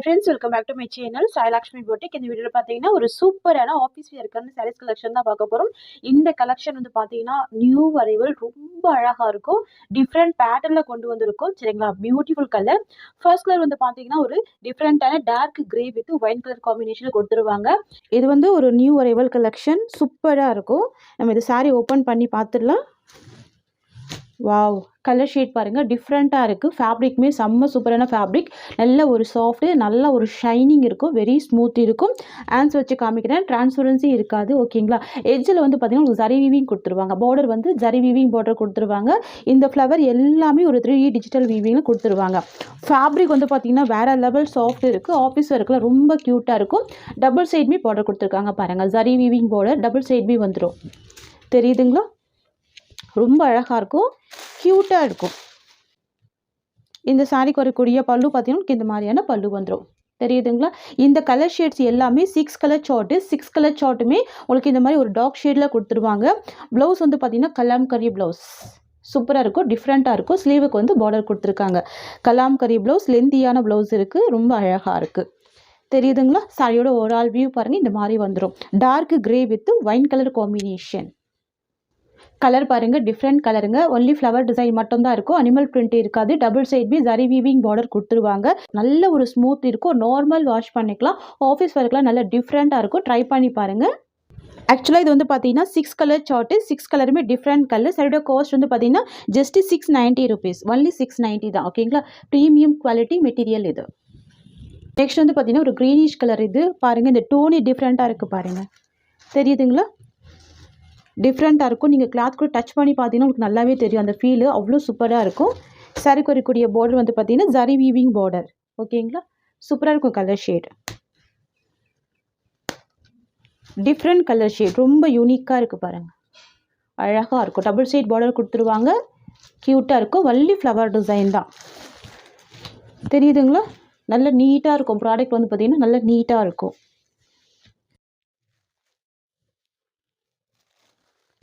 Friends welcome back to my channel Sailakshmi boutique. இந்த வீடியோவில் பார்த்தீங்கன்னா ஒரு சூப்பரான ஆஃபீஸ் வியர்க்கான சாரீஸ் கலெக்ஷன் தான் பார்க்க போகிறோம். இந்த கலெக்ஷன் வந்து பார்த்தீங்கன்னா நியூ அரைவல், ரொம்ப அழகாக இருக்கும். டிஃப்ரெண்ட் பேட்டர்னில் கொண்டு வந்திருக்கும். சரிங்களா, பியூட்டிஃபுல் கலர். ஃபர்ஸ்ட் கலர் வந்து பார்த்தீங்கன்னா ஒரு டிஃப்ரெண்ட்டான dark grey with white colour காம்பினேஷனில் கொடுத்துருவாங்க. இது வந்து ஒரு நியூ அரைவல் கலெக்ஷன், சூப்பராக இருக்கும். நம்ம இது சாரீ ஓப்பன் பண்ணி பார்த்துடலாம். வாவ், கலர் ஷேட் பாருங்கள், டிஃப்ரெண்ட்டாக இருக்குது. ஃபேப்ரிக்குமே செம்ம சூப்பரான ஃபேப்ரிக். நல்ல ஒரு சாஃப்ட்டு, நல்ல ஒரு ஷைனிங் இருக்கும், வெரி ஸ்மூத் இருக்கும். ஹேண்ட்ஸ் வச்சு காமிக்கிறேன், டிரான்ஸ்பரன்சி இருக்காது. ஓகேங்களா, எட்ஜில் வந்து பார்த்தீங்கன்னா உங்களுக்கு ஜரி வீவிங் கொடுத்துருவாங்க. பார்டர் வந்து ஜரி வீவிங் பார்டர் கொடுத்துருவாங்க. இந்த ஃப்ளவர் எல்லாமே ஒரு 3D டிஜிட்டல் வீவிங்கில் கொடுத்துருவாங்க. ஃபேப்ரிக் வந்து பார்த்தீங்கன்னா வேறு லெவல் சாஃப்ட் இருக்குது. ஆஃபீஸ் ஒர்க்கில் ரொம்ப க்யூட்டாக இருக்கும். டபுள் சைட்மே பார்டர் கொடுத்துருக்காங்க பாருங்கள். ஜரி வீவிங் பார்டர் டபுள் சைட்மே வந்துடும். தெரியுதுங்களா, ரொம்ப அழகாக இருக்கும், க்யூட்டாக இருக்கும். இந்த சாரிக்கு வரக்கூடிய பல்லு பார்த்தீங்கன்னா இந்த மாதிரியான பல்லு வந்துடும். தெரியுதுங்களா, இந்த கலர் ஷேட்ஸ் எல்லாமே 6 கலர் சார்ட்டு. 6 கலர் சார்ட்டுமே உங்களுக்கு இந்த மாதிரி ஒரு டார்க் ஷேடில் கொடுத்துருவாங்க. ப்ளவுஸ் வந்து பார்த்தீங்கன்னா கலாம்கரி ப்ளவுஸ், சூப்பராக இருக்கும், டிஃப்ரெண்ட்டாக இருக்கும். ஸ்லீவுக்கு வந்து பார்டர் கொடுத்துருக்காங்க. கலாம்கரி ப்ளவுஸ், லென்த்தியான ப்ளவுஸ் இருக்குது, ரொம்ப அழகாக இருக்குது. தெரியுதுங்களா, சாரியோட ஓவரால் வியூ பாருங்கள், இந்த மாதிரி வந்துடும். Dark grey with white colour combination. Colour பாருங்கள், டிஃப்ரெண்ட் கலருங்க. ஒன்லி ஃப்ளவர் டிசைன் மட்டும்தான் இருக்கும், அனிமல் பிரிண்ட் இருக்காது. டபுள் சைட் பி ஜரி வீவிங் பார்டர் கொடுத்துருவாங்க. நல்ல ஒரு ஸ்மூத் இருக்கும், நார்மல் வாஷ் பண்ணிக்கலாம். ஆஃபீஸ் ஒர்க்லாம் நல்ல டிஃப்ரெண்ட்டாக இருக்கும், ட்ரை பண்ணி பாருங்கள். ஆக்சுவலாக இது வந்து பார்த்தீங்கன்னா 6 கலர் சார்ட்டு. 6 கலருமே டிஃப்ரெண்ட் கலர். சரியோட காஸ்ட் வந்து பார்த்தீங்கன்னா ஜஸ்ட் 690 rupees, ஒன்லி 690 தான். ஓகேங்களா, ப்ரீமியம் குவாலிட்டி மெட்டீரியல் இது. நெக்ஸ்ட் வந்து பார்த்தீங்கன்னா ஒரு க்ரீனிஷ் கலர். இது பாருங்கள், இந்த டோனி டிஃப்ரெண்ட்டாக இருக்குது பாருங்கள். தெரியுதுங்களா, டிஃப்ரெண்ட்டாக இருக்கும். நீங்கள் கிளாத் கூட டச் பண்ணி பார்த்தீங்கன்னா உங்களுக்கு நல்லாவே தெரியும், அந்த ஃபீலு அவ்வளோ சூப்பராக இருக்கும். சாரிக்கு வரக்கூடிய பார்டர் வந்து பார்த்தீங்கன்னா ஜரி வீவிங் பார்டர். ஓகேங்களா, சூப்பராக இருக்கும். Colour shade different colour shade, ரொம்ப யூனிக்காக இருக்குது பாருங்கள், அழகாக இருக்கும். டபுள் சைட் பார்டர் கொடுத்துருவாங்க, க்யூட்டாக இருக்கும். வள்ளி ஃப்ளவர் டிசைன் தான். தெரியுதுங்களா, நல்ல நீட்டாக இருக்கும். ப்ராடக்ட் வந்து பார்த்தீங்கன்னா நல்ல நீட்டாக இருக்கும்.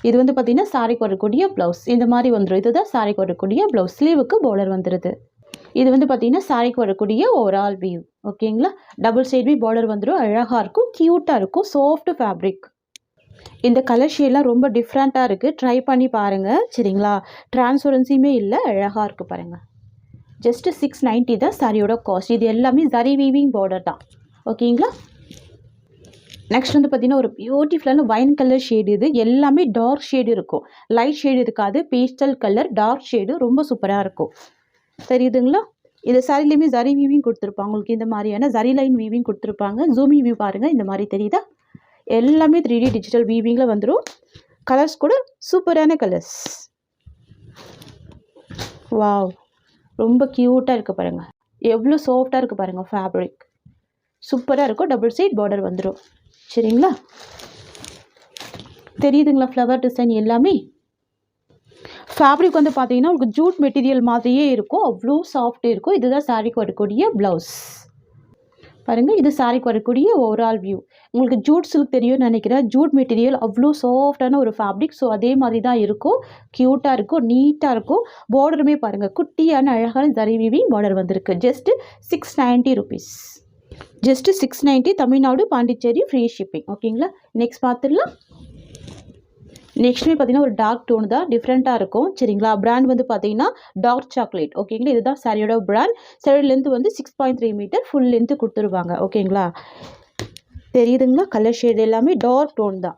இது வந்து பார்த்தீங்கன்னா சாரிக்கு வரக்கூடிய ப்ளவுஸ் இந்த மாதிரி வந்துடும். இதுதான் சாரிக்கு வரக்கூடிய ப்ளவுஸ். ஸ்லீவுக்கு பார்டர் வந்துடுது. இது வந்து பார்த்தீங்கன்னா சாரிக்கு வரக்கூடிய ஓவரால் வியூ. ஓகேங்களா, டபுள் சைட் பி பார்டர் வந்துடும். அழகாக இருக்கும், க்யூட்டாக இருக்கும், சாஃப்ட் ஃபேப்ரிக். இந்த கலர் ஷேட்லாம் ரொம்ப டிஃப்ரெண்ட்டாக இருக்குது, ட்ரை பண்ணி பாருங்கள். சரிங்களா, டிரான்ஸ்பரன்சியுமே இல்லை, அழகாக இருக்குது பாருங்கள். ஜஸ்ட்டு 690 தான் சாரியோட காஸ்ட். இது எல்லாமே ஜரி வீவிங் பார்டர் தான். ஓகேங்களா, நெக்ஸ்ட் வந்து பார்த்தீங்கன்னா ஒரு பியூட்டிஃபுல்லான வைன் கலர் ஷேடு. இது எல்லாமே டார்க் ஷேடு இருக்கும், லைட் ஷேடு இருக்காது. பேஸ்டல் கலர், டார்க் ஷேடு, ரொம்ப சூப்பராக இருக்கும். தெரியுதுங்களா, இது சாரிலையுமே ஜரி வீவிங் கொடுத்துருப்பாங்க. உங்களுக்கு இந்த மாதிரியான ஜரி லைன் வீவிங் கொடுத்துருப்பாங்க. ஜூமி வியூ பாருங்கள், இந்த மாதிரி தெரியுதா. எல்லாமே 3D டிஜிட்டல் வீவிங்கில் வந்துடும். கலர்ஸ் கூட சூப்பரான கலர்ஸ். வாவ், ரொம்ப க்யூட்டாக இருக்குது பாருங்கள், எவ்வளோ சாஃப்டாக இருக்குது பாருங்கள். ஃபேப்ரிக் சூப்பராக இருக்கும். டபுள் சைட் பார்டர் வந்துடும். சரிங்களா, தெரியுதுங்களா, ஃப்ளவர் டிசைன் எல்லாமே. ஃபேப்ரிக் வந்து பார்த்தீங்கன்னா உங்களுக்கு ஜூட் மெட்டீரியல் மாதிரியே இருக்கும், அவ்வளோ சாஃப்ட் இருக்கும். இதுதான் சாரிக்கு வரக்கூடிய ப்ளவுஸ் பாருங்கள். இது சாரிக்கு வரக்கூடிய ஓவரால் வியூ. உங்களுக்கு ஜூட் சில்க் தெரியும்னு நினைக்கிறேன். ஜூட் மெட்டீரியல் அவ்வளோ சாஃப்டான ஒரு ஃபேப்ரிக். ஸோ அதே மாதிரி தான் இருக்கும், க்யூட்டாக இருக்கும், நீட்டாக இருக்கும். பார்டருமே பாருங்கள், குட்டியான அழகான ஜரி வீவிங் பார்டர் வந்திருக்கு. Just 690 rupees. Just 690, Tamil Nadu, Pondicherry, free shipping. ஓகேங்களா, நெக்ஸ்ட் பார்த்துடலாம். நெக்ஸ்ட்டுமே பார்த்தீங்கன்னா ஒரு டார்க் டோன் தான், டிஃப்ரெண்ட்டாக இருக்கும். சரிங்களா, பிராண்ட் வந்து பார்த்தீங்கன்னா டார்க் சாக்லேட். ஓகேங்களா, இதுதான் சாரியோட பிராண்ட். சாரி லென்த் வந்து 6.3 மீட்டர் ஃபுல் லென்த்து கொடுத்துருவாங்க. ஓகேங்களா, தெரியுதுங்களா, கலர் ஷேட் எல்லாமே டார்க் டோன் தான்.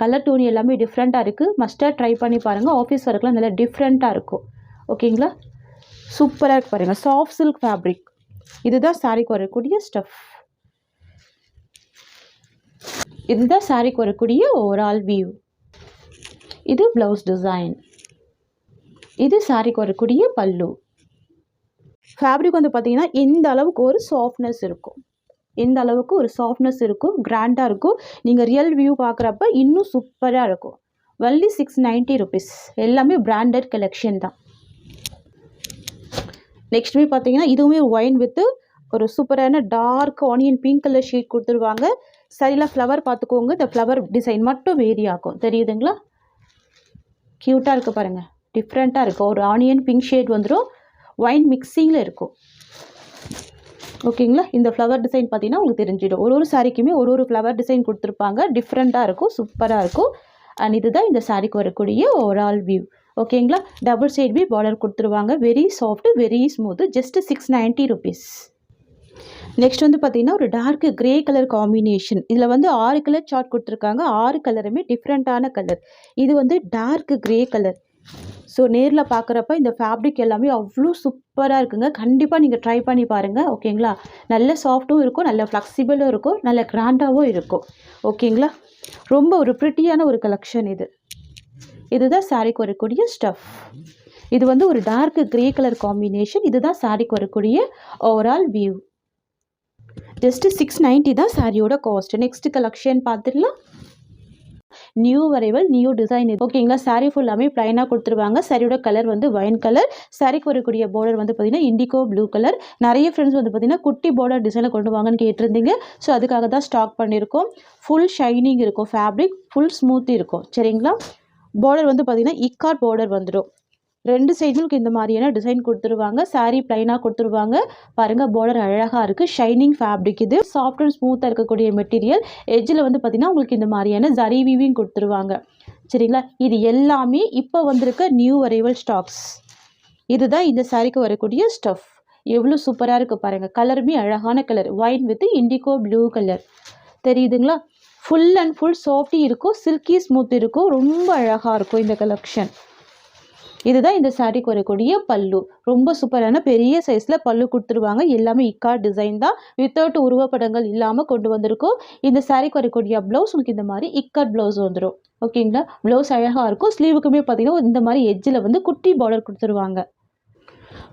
கலர் டோன் எல்லாமே டிஃப்ரெண்ட்டாக இருக்குது. மஸ்ட்டாக ட்ரை பண்ணி பாருங்கள். ஆஃபீஸ் ஒர்க்லாம் நல்லா டிஃப்ரெண்ட்டாக இருக்கும். ஓகேங்களா, சூப்பராக இருக்குது பாருங்கள். Soft silk fabric. இதுதான் சாரிக்கு வரக்கூடிய ஸ்டஃப். இதுதான் சாரிக்கு வரக்கூடிய ஓவரால் வியூ. இது ப்ளவுஸ் டிசைன். இது சாரிக்கு வரக்கூடிய பல்லு. ஃபேப்ரிக் வந்து பார்த்தீங்கன்னா இந்த அளவுக்கு ஒரு சாஃப்ட்னஸ் இருக்கும், இந்த அளவுக்கு ஒரு சாஃப்ட்னஸ் இருக்கும், கிராண்டாக இருக்கும். நீங்கள் ரியல் வியூ பார்க்குறப்ப இன்னும் சூப்பராக இருக்கும். Only 690 rupees. எல்லாமே பிராண்டட் கலெக்ஷன் தான். நெக்ஸ்ட்டுமே பார்த்தீங்கன்னா இதுவுமே ஒயின் வித்து ஒரு சூப்பரான dark onion pink colour shade கொடுத்துருவாங்க. சரியில் ஃப்ளவர் பார்த்துக்கோங்க, இந்த ஃப்ளவர் டிசைன் மட்டும் வேரி ஆகும். தெரியுதுங்களா, க்யூட்டாக இருக்குது பாருங்கள், டிஃப்ரெண்ட்டாக இருக்கும். ஒரு ஆனியன் பிங்க் ஷேட் வந்துடும், ஒயின் மிக்சிங்கில் இருக்கும். ஓகேங்களா. இந்த ஃப்ளவர் டிசைன் பார்த்தீங்கன்னா உங்களுக்கு தெரிஞ்சிடும். ஒரு சாரிக்குமே ஒரு ஃப்ளவர் டிசைன் கொடுத்துருப்பாங்க. டிஃப்ரெண்ட்டாக இருக்கும், சூப்பராக இருக்கும். அண்ட் இதுதான் இந்த சாரிக்கு வரக்கூடிய ஓவரால் வியூ. ஓகேங்களா. டபுள் சைட் பி பார்டர் கொடுத்துருவாங்க. Very soft, very smooth. Just 690 rupees. Next வந்து பார்த்தீங்கன்னா ஒரு டார்க் கிரே கலர் காம்பினேஷன். இதில் வந்து 6 கலர் சார்ட் கொடுத்துருக்காங்க. 6 கலருமே டிஃப்ரெண்ட்டான கலர். இது வந்து டார்க் கிரே கலர். ஸோ நேரில் பார்க்குறப்ப இந்த ஃபேப்ரிக் எல்லாமே அவ்வளோ சூப்பராக இருக்குங்க. கண்டிப்பாக நீங்கள் ட்ரை பண்ணி பாருங்கள். ஓகேங்களா. நல்ல சாஃப்ட்டும் இருக்கும், நல்ல ஃப்ளெக்சிபிளும் இருக்கும், நல்ல கிராண்டாகவும் இருக்கும். ஓகேங்களா. ரொம்ப ஒரு ப்ரிட்டியான ஒரு கலெக்ஷன் இது. இதுதான் சாரிக்கு வரக்கூடிய ஸ்டஃப். இது வந்து ஒரு டார்க் கிரே கலர் காம்பினேஷன். இதுதான் சாரிக்கு வரக்கூடிய ஓவரால் வியூ. ஜஸ்ட் 690 தான் சாரியோட காஸ்ட். நெக்ஸ்ட் கலெக்ஷன் பார்த்துடலாம். New arrival, new design. ஓகேங்களா. சாரீ ஃபுல்லாமே ப்ளைனாக கொடுத்துருவாங்க. சாரியோட கலர் வந்து வைன் கலர். சாரிக்கு வரக்கூடிய பார்டர் வந்து பார்த்தீங்கன்னா இண்டிகோ ப்ளூ கலர். நிறைய ஃப்ரெண்ட்ஸ் வந்து பார்த்தீங்கன்னா குட்டி பார்டர் டிசைனில் கொண்டு வாங்கன்னு கேட்டிருந்தீங்க. ஸோ அதுக்காக தான் ஸ்டாக் பண்ணியிருக்கோம். ஃபுல் ஷைனிங் இருக்கும், ஃபேப்ரிக் ஃபுல் ஸ்மூத் இருக்கும். சரிங்களா. பார்டர் வந்து பார்த்தீங்கன்னா இக்காட் பார்டர் வந்துடும். 2 சைடுகளுக்கு இந்த மாதிரியான டிசைன் கொடுத்துருவாங்க. சாரீ ப்ளைனாக கொடுத்துருவாங்க. பாருங்கள், பார்டர் அழகாக இருக்குது. Shining fabric. இது சாஃப்ட் அண்ட் ஸ்மூத்தாக இருக்கக்கூடிய மெட்டீரியல். எட்ஜில் வந்து பார்த்திங்கன்னா உங்களுக்கு இந்த மாதிரியான ஜரி வீவிங் கொடுத்துருவாங்க. சரிங்களா. இது எல்லாமே இப்போ வந்திருக்க நியூ அரைவல் ஸ்டாக்ஸ். இதுதான் இந்த சாரீக்கு வரக்கூடிய ஸ்டஃப். எவ்வளோ சூப்பராக இருக்குது பாருங்கள். கலருமே அழகான colour. White with indigo blue colour. தெரியுதுங்களா. ஃபுல் அண்ட் ஃபுல் சாஃப்டி இருக்கும், சில்கி ஸ்மூத் இருக்கும். ரொம்ப அழகாக இருக்கும் இந்த கலெக்ஷன். இதுதான் இந்த சாரிக்கு வரக்கூடிய பல்லு. ரொம்ப சூப்பரான பெரிய சைஸில் பல்லு கொடுத்துருவாங்க. எல்லாமே இக்காட் டிசைன் தான். வித்தவுட் உருவப்படங்கள் இல்லாமல் கொண்டு வந்திருக்கும். இந்த சாரிக்கு வரக்கூடிய ப்ளவுஸ் உங்களுக்கு இந்த மாதிரி இக்காட் ப்ளவுஸ் வந்துடும். ஓகேங்களா. ப்ளவுஸ் அழகாக இருக்கும். ஸ்லீவுக்குமே பார்த்தீங்கன்னா இந்த மாதிரி எட்ஜில் வந்து குட்டி பார்டர் கொடுத்துருவாங்க.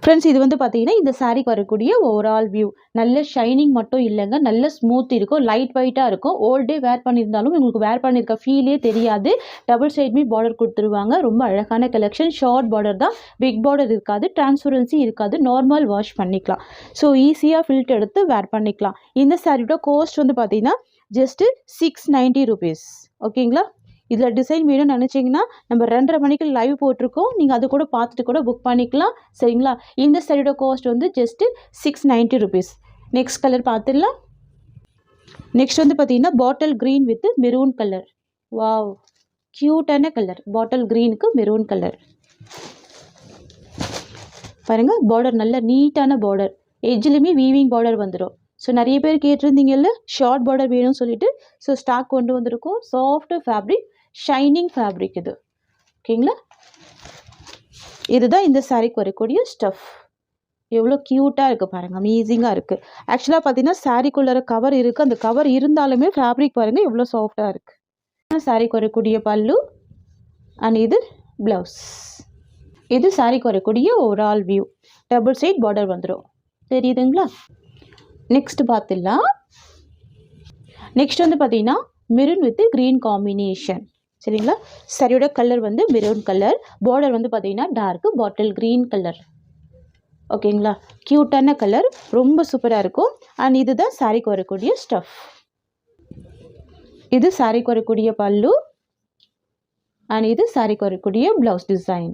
ஃப்ரெண்ட்ஸ், இது வந்து பார்த்தீங்கன்னா இந்த சாரிக்கு வரக்கூடிய ஓவரால் வியூ. நல்ல ஷைனிங் மட்டும் இல்லைங்க, நல்ல ஸ்மூத் இருக்கும், லைட் வெயிட்டாக இருக்கும். ஓல் டே வேர் பண்ணியிருந்தாலும் உங்களுக்கு வேர் பண்ணியிருக்க ஃபீலே தெரியாது. டபுள் சைடுமே பார்டர் கொடுத்துருவாங்க. ரொம்ப அழகான கலெக்ஷன். ஷார்ட் பார்டர் தான், பிக் பார்டர் இருக்காது, டிரான்ஸ்பரன்சி இருக்காது. நார்மல் வாஷ் பண்ணிக்கலாம். ஸோ ஈஸியாக ஃபில்ட் எடுத்து வேர் பண்ணிக்கலாம். இந்த சாரியோட காஸ்ட் வந்து பார்த்தீங்கன்னா ஜஸ்ட்டு 690 rupees. ஓகேங்களா. இதில் டிசைன் வேணும்னு நினச்சிங்கன்னா நம்ம 2:30 மணிக்கு லைவ் போட்டிருக்கோம். நீங்கள் அது கூட பார்த்துட்டு கூட புக் பண்ணிக்கலாம். சரிங்களா. இந்த சாரியோட காஸ்ட் வந்து ஜஸ்ட்டு 690 rupees. நெக்ஸ்ட் கலர் பார்த்துடலாம். நெக்ஸ்ட் வந்து பார்த்தீங்கன்னா bottle green with maroon colour. Wow, க்யூட்டான கலர். பாட்டில் க்ரீனுக்கு மெரூன் கலர். பாருங்கள், பார்டர் நல்ல நீட்டான பார்டர். எட்ஜிலுமே வீவிங் பார்டர் வந்துடும். ஸோ நிறைய பேர் கேட்டிருந்தீங்கல்ல ஷார்ட் பார்டர் வேணும்னு சொல்லிட்டு. ஸோ ஸ்டாக் கொண்டு வந்திருக்கோம். சாஃப்ட் ஃபேப்ரிக், ஷைனிங் ஃபேப்ரிக் இது. ஓகேங்களா. இதுதான் இந்த சாரிக்கு வரக்கூடிய ஸ்டஃப். எவ்வளோ க்யூட்டாக இருக்குது பாருங்கள், அமேசிங்காக இருக்குது. ஆக்சுவலாக பார்த்தீங்கன்னா சாரிக்குள்ளே கவர் இருக்குது. அந்த கவர் இருந்தாலுமே ஃபேப்ரிக் பாருங்கள் எவ்வளோ சாஃப்டாக இருக்குது. சாரிக்கு வரக்கூடிய பல்லு அண்ட் இது ப்ளவுஸ். இது சாரிக்கு வரக்கூடிய overall view. Double side border வந்துடும். தெரியுதுங்களா. நெக்ஸ்ட் பார்த்துடலாம். நெக்ஸ்ட் வந்து பார்த்தீங்கன்னா மெரூன் வித் க்ரீன் காம்பினேஷன். சரிங்களா. சரியோட கலர் வந்து மெரூன் கலர். பார்டர் வந்து பார்த்தீங்கன்னா டார்க் பாட்டில் க்ரீன் கலர். ஓகேங்களா. க்யூட்டான கலர், ரொம்ப சூப்பராக இருக்கும். அண்ட் இதுதான் சாரிக்கு வரக்கூடிய ஸ்டஃப். இது சாரிக்கு வரக்கூடிய பல்லு அண்ட் இது சாரிக்கு வரக்கூடிய ப்ளவுஸ் டிசைன்.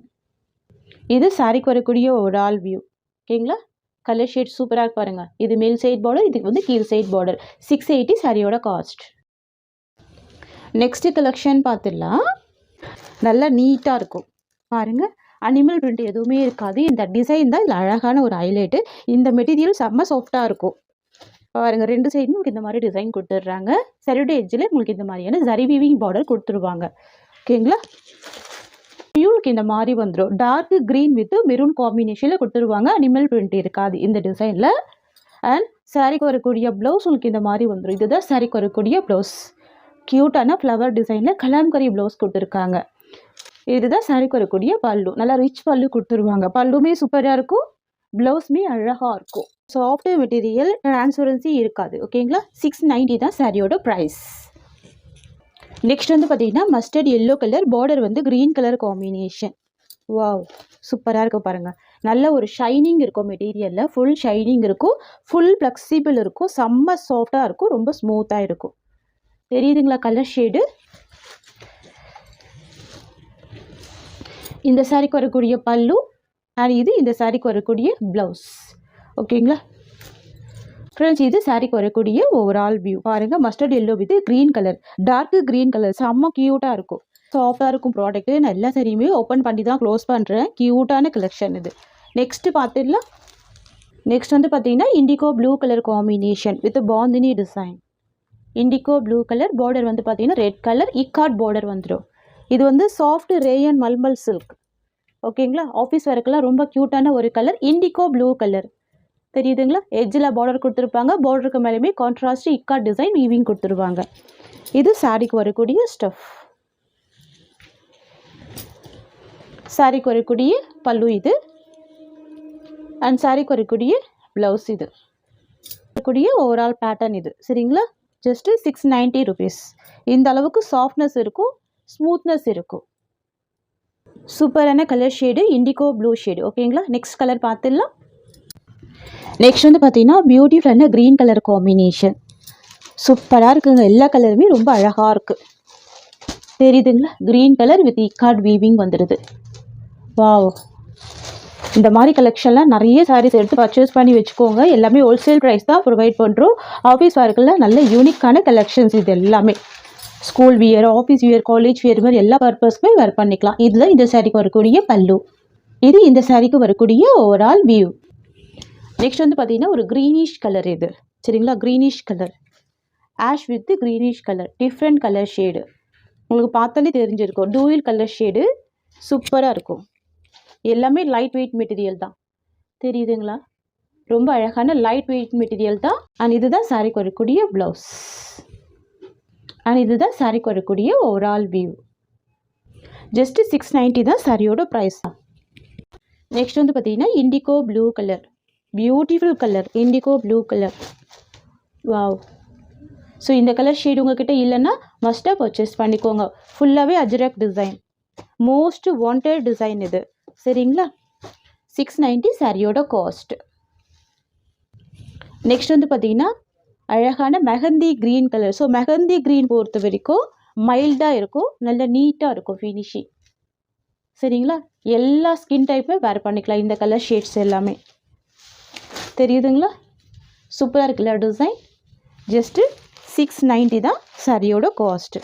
இது சாரிக்கு வரக்கூடிய ஓவரால் வியூ. ஓகேங்களா. கலர் ஷேட் சூப்பராக பாருங்கள். இது மேல் சைட் பார்டர், இதுக்கு வந்து கீழ் சைட் பார்டர். 680 சாரியோட காஸ்ட். நெக்ஸ்ட் கலெக்ஷன் பார்த்துடலாம். நல்லா நீட்டாக இருக்கும் பாருங்கள். அனிமல் பிரிண்ட் எதுவுமே இருக்காது. இந்த டிசைன் தான் இதில் அழகான ஒரு ஹைலைட்டு. இந்த மெட்டீரியல் செம்ம சாஃப்டாக இருக்கும் பாருங்கள். 2 சைடும் உங்களுக்கு இந்த மாதிரி டிசைன் கொடுத்துட்றாங்க. சரியோட எட்ஜில் உங்களுக்கு இந்த மாதிரியான ஜரி வீவிங் பார்டர் கொடுத்துருவாங்க. ஓகேங்களா. உங்களுக்கு இந்த மாதிரி வந்துடும். டார்க் க்ரீன் வித் மெரூன் காம்பினேஷனில் கொடுத்துருவாங்க. அனிமல் பிரிண்ட் இருக்காது இந்த டிசைனில். அண்ட் சாரிக்கு வரக்கூடிய ப்ளவுஸ் உங்களுக்கு இந்த மாதிரி வந்துடும். இதுதான் சாரிக்கு வரக்கூடிய ப்ளவுஸ். க்யூட்டான ஃப்ளவர் டிசைனில் கலாம்கரி ப்ளவுஸ் கொடுத்துருக்காங்க. இதுதான் சாரிக்கு வரக்கூடிய பல்லு. நல்லா ரிச் பல்லு கொடுத்துருவாங்க. பல்லுமே சூப்பராக இருக்கும், ப்ளவுஸுமே அழகாக இருக்கும். சாஃப்ட் மெட்டீரியல், டிரான்ஸ்பரன்சி இருக்காது. ஓகேங்களா. 690 தான் சாரியோட ப்ரைஸ். நெக்ஸ்ட் வந்து பார்த்தீங்கன்னா மஸ்டர்ட் எல்லோ கலர். பார்டர் வந்து க்ரீன் கலர் காம்பினேஷன். வாவ், சூப்பராக இருக்கும் பாருங்கள். நல்ல ஒரு ஷைனிங் இருக்கும் மெட்டீரியலில். ஃபுல் ஷைனிங் இருக்கும், ஃபுல் ஃப்ளெக்சிபிள் இருக்கும், செம்ம சாஃப்டாக இருக்கும், ரொம்ப ஸ்மூத்தாக இருக்கும். தெரியுதுங்களா கலர் ஷேடு. இந்த சாரிக்கு வரக்கூடிய பல்லு அண்ட் இது இந்த சாரிக்கு வரக்கூடிய ப்ளவுஸ். ஓகேங்களா. ஃப்ரெண்ட்ஸ் இது சாரிக்கு வரக்கூடிய ஓவரால் வியூ பாருங்க. Mustard yellow with green colour, dark green colour, செம்ம கியூட்டாக இருக்கும். சாஃப்டாக இருக்கும் ப்ராடக்ட்டு. நான் எல்லா சாரியுமே ஓப்பன் பண்ணி தான் க்ளோஸ் பண்ணுறேன். கியூட்டான கலெக்ஷன் இது. நெக்ஸ்ட்டு பார்த்துடலாம். நெக்ஸ்ட் வந்து பார்த்தீங்கன்னா indigo blue colour combination with bandhani design. Indigo blue colour border வந்து பார்த்தீங்கன்னா ரெட் கலர் இக்காட் பார்டர் வந்துடும். இது வந்து சாஃப்ட் ரேயன் மல்மல் சில்க். ஓகேங்களா. ஆஃபீஸ் ஒர்க்கெல்லாம் ரொம்ப க்யூட்டான ஒரு கலர் இண்டிகோ ப்ளூ கலர் தெரியுதுங்களா. எட்ஜில் பார்டர் கொடுத்துருப்பாங்க. பார்டருக்கு மேலேயுமே கான்ட்ராஸ்ட் இக்காட் டிசைன் வீவிங் கொடுத்துருவாங்க. இது சாரிக்கு வரக்கூடிய ஸ்டஃப். சாரிக்கு வரக்கூடிய பல்லு இது. அண்ட் சாரிக்கு வரக்கூடிய ப்ளவுஸ் இது. வரக்கூடிய ஓவரால் பேட்டர்ன் இது. சரிங்களா. Just 690 rupees. இந்த அளவுக்கு சாஃப்ட்னஸ் இருக்கும், ஸ்மூத்னஸ் இருக்கும். சூப்பரான colour shade indigo blue shade. ஓகேங்களா. நெக்ஸ்ட் கலர் பார்த்துடலாம். நெக்ஸ்ட் வந்து பார்த்தீங்கன்னா பியூட்டிஃபுல்லான க்ரீன் கலர் காம்பினேஷன். சூப்பராக இருக்குங்க. எல்லா கலருமே ரொம்ப அழகாக இருக்குது. தெரியுதுங்களா. க்ரீன் கலர் வித் இக்கார்ட் வீவிங் வந்துடுது. வாவ். இந்த மாதிரி கலெக்ஷன்லாம் நிறைய சாரீஸ் எடுத்து பர்ச்சேஸ் பண்ணி வச்சுக்கோங்க. எல்லாமே ஹோல்சேல் ப்ரைஸ் தான் ப்ரொவைட் பண்ணுறோம். ஆஃபீஸ் ஒர்க்கில் நல்ல யூனிக்கான கலெக்ஷன்ஸ் இது எல்லாமே. School wear, office wear, college wear மாதிரி எல்லா பர்பஸ்க்குமே வேர் பண்ணிக்கலாம். இதில் இந்த சாரீக்கு வரக்கூடிய பல்லு. இது இந்த சாரீக்கு வரக்கூடிய ஓவரால் வியூ. நெக்ஸ்ட் வந்து பார்த்தீங்கன்னா ஒரு க்ரீனிஷ் கலர் இது. சரிங்களா. Greenish colour, ash with greenish colour, different colour shade. உங்களுக்கு பார்த்தாலே தெரிஞ்சிருக்கும். டூயல் கலர் ஷேடு சூப்பராக இருக்கும். எல்லாமே லைட் வெயிட் மெட்டீரியல் தான். தெரியுதுங்களா. ரொம்ப அழகான லைட் வெயிட் மெட்டீரியல் தான். அண்ட் இதுதான் சாரிக்கு வரக்கூடிய ப்ளவுஸ். அண்ட் இதுதான் சாரிக்கு வரக்கூடிய ஓவரால் வியூ. ஜஸ்ட்டு 690 தான் சாரியோட ப்ரைஸ் தான். நெக்ஸ்ட் வந்து பார்த்தீங்கன்னா indigo blue colour. Beautiful colour indigo blue colour. Wow. So இந்த கலர் ஷேடு உங்ககிட்ட இல்லைன்னா மஸ்ட்டாக பர்ச்சேஸ் பண்ணிக்கோங்க. ஃபுல்லாகவே Ajrakh design. Most wanted design இது. சரிங்களா. 690 சாரியோட காஸ்ட். நெக்ஸ்ட் வந்து பார்த்தீங்கன்னா அழகான mehndi green colour. So mehndi green பொறுத்த வரைக்கும் மைல்டாக இருக்கும், நல்ல நீட்டாக இருக்கும் ஃபினிஷிங். சரிங்களா. எல்லா ஸ்கின் டைப்புமே வேர் பண்ணிக்கலாம் இந்த கலர் ஷேட்ஸ் எல்லாமே. தெரியுதுங்களா. சூப்பராக இருக்குல்ல டிசைன். ஜஸ்ட்டு 690 தான் சாரியோட காஸ்ட்டு.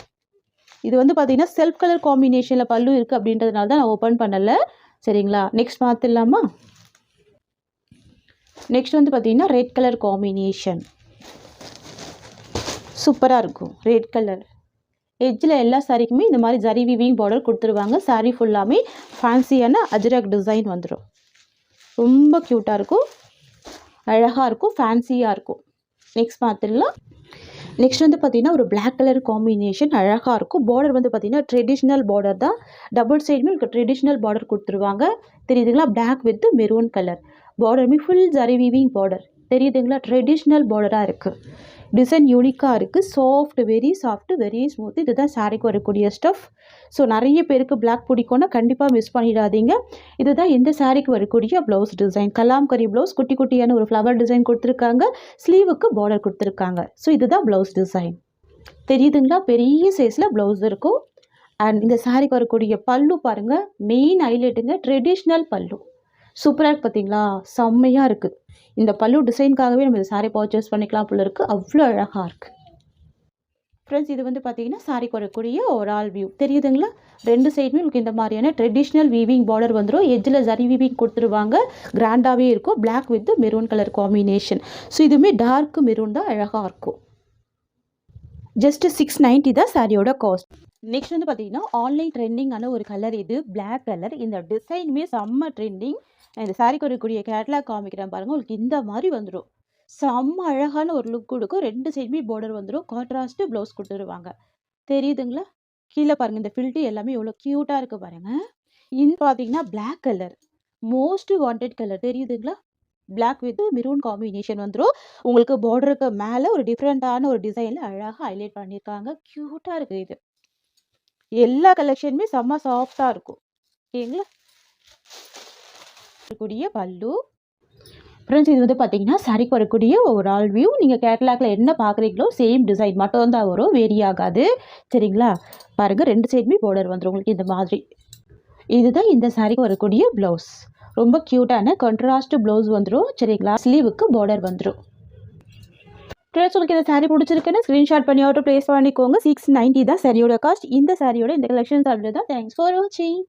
இது வந்து பார்த்தீங்கன்னா செல்ஃப் கலர் காம்பினேஷனில் பல்லு இருக்குது அப்படின்றதுனால தான் நான் ஓப்பன் பண்ணலை. சரிங்களா. நெக்ஸ்ட் பார்த்துடலாமா. நெக்ஸ்ட் வந்து பார்த்தீங்கன்னா ரெட் கலர் காம்பினேஷன். சூப்பராக இருக்கும் ரெட் கலர். எட்ஜில் எல்லா சாரிக்குமே இந்த மாதிரி ஜரி வீவிங் பார்டர் கொடுத்துருவாங்க. சாரி ஃபுல்லாமே ஃபேன்சியான அஜ்ரக் டிசைன் வந்துடும். ரொம்ப க்யூட்டாக இருக்கும், அழகாக இருக்கும், ஃபேன்சியாக இருக்கும். நெக்ஸ்ட் பார்த்துடலாம். நெக்ஸ்ட் வந்து பார்த்தீங்கன்னா ஒரு பிளாக் கலர் காம்பினேஷன் அழகாக இருக்கும். பார்டர் வந்து பார்த்தீங்கன்னா ட்ரெடிஷ்னல் பார்டர் தான். டபுள் சைடுமே உங்களுக்கு ட்ரெடிஷ்னல் பார்டர் கொடுத்துருவாங்க. தெரியுதுங்களா. Black with maroon colour. பார்டருமே ஃபுல் ஜரி வீவிங் பார்டர். தெரியுதுங்களா. ட்ரெடிஷ்னல் பார்டராக இருக்குது. டிசைன் யூனிக்காக இருக்குது. Soft, very soft, very smooth. இதுதான் சாரிக்கு வரக்கூடிய ஸ்டஃப். ஸோ நிறைய பேருக்கு பிளாக் பிடிக்கும்னா கண்டிப்பாக மிஸ் பண்ணிடாதீங்க. இதுதான் இந்த சாரிக்கு வரக்கூடிய ப்ளவுஸ் டிசைன். கலாம்கரி ப்ளவுஸ், குட்டி குட்டியான ஒரு ஃப்ளவர் டிசைன் கொடுத்துருக்காங்க. ஸ்லீவுக்கு பார்டர் கொடுத்துருக்காங்க. ஸோ இதுதான் ப்ளவுஸ் டிசைன். தெரியுதுங்களா. பெரிய சைஸில் ப்ளவுஸ் இருக்கும். அண்ட் இந்த சாரிக்கு வரக்கூடிய பல்லு பாருங்கள். மெயின் ஹைலைட்டுங்க ட்ரெடிஷ்னல் பல்லு. சூப்பராக இருக்குது பார்த்தீங்களா. செம்மையாக இருக்குது. இந்த பல்லு டிசைனுக்காகவே நம்ம இந்த சாரீ பர்ச்சேஸ் பண்ணிக்கலாம் போல இருக்குது. அவ்வளோ அழகாக இருக்குது. ஃப்ரெண்ட்ஸ் இது வந்து பார்த்தீங்கன்னா சாரிக்கு வரக்கூடிய ஓவரால் வியூ. தெரியுதுங்களா. ரெண்டு சைடுமே உங்களுக்கு இந்த மாதிரியான ட்ரெடிஷ்னல் வீவிங் பார்டர் வந்துடும். எட்ஜில் ஜரி வீவிங் கொடுத்துருவாங்க. கிராண்டாகவே இருக்கும். Black with maroon colour combination. So இதுவுமே டார்க் மெரூன் தான் அழகாக இருக்கும். ஜஸ்ட்டு 690 தான் சாரியோட காஸ்ட். நெக்ஸ்ட் வந்து பார்த்தீங்கன்னா ஆன்லைன் ட்ரெண்டிங்கான ஒரு கலர் இது. Black colour. இந்த டிசைனுமே செம்ம ட்ரெண்டிங். இந்த சாரிக்கு வரக்கூடிய கேட்லாக் காமிக்கிறேன் பாருங்கள். உங்களுக்கு இந்த மாதிரி வந்துடும். செம்ம அழகான ஒரு லுக் கொடுக்கும். ரெண்டு சைடுமே பார்டர் வந்துடும். கான்ட்ராஸ்ட்டு ப்ளவுஸ் கொடுத்துருவாங்க. தெரியுதுங்களா. கீழே பாருங்கள். இந்த ஃபில்ட்டு எல்லாமே எவ்வளோ க்யூட்டாக இருக்குது பாருங்கள். இது பார்த்தீங்கன்னா black colour. Most wanted colour. தெரியுதுங்களா. பிளாக் வித் மெரூன் காம்பினேஷன் வந்துடும். உங்களுக்கு பார்டருக்கு மேலே ஒரு டிஃப்ரெண்ட்டான ஒரு டிசைனில் அழகாக ஹைலைட் பண்ணியிருக்காங்க. க்யூட்டாக இருக்குது இது. எல்லா கலெக்ஷனுமே செம்ம சாஃப்டாக இருக்கும். ஓகேங்களா. வரக்கூடிய பல்லு. ஃப்ரெண்ட்ஸ் இது வந்து பார்த்தீங்கன்னா சாரிக்கு வரக்கூடிய ஓவரால் வியூ. நீங்கள் கேட்லாகில் என்ன பார்க்குறீங்களோ சேம் டிசைன் மட்டும் தான் வரும், வேரி ஆகாது. சரிங்களா. பாருங்கள். ரெண்டு சைடுமே பார்டர் வந்துடும் உங்களுக்கு இந்த மாதிரி. இதுதான் இந்த சாரிக்கு வரக்கூடிய ப்ளவுஸ். ரொம்ப க்யூட்டான கான்ட்ராஸ்ட் ப்ளவுஸ் வந்துடும். சரிங்களா. ஸ்லீவுக்கு பார்டர் வந்துடும். ஃப்ரெண்ட்ஸ் உங்களுக்கு இந்த saree பிடிச்சிருக்குன்னு ஸ்க்ரீன்ஷாட் பண்ணி ஆர்டர் ப்ளேஸ் பண்ணிக்கோங்க. 690 தான் சாரியோட காஸ்ட். இந்த சாரியோட இந்த கலெக்ஷன்ஸ் அவ்வளோ தான். தேங்க்ஸ் ஃபார் வாட்சிங்.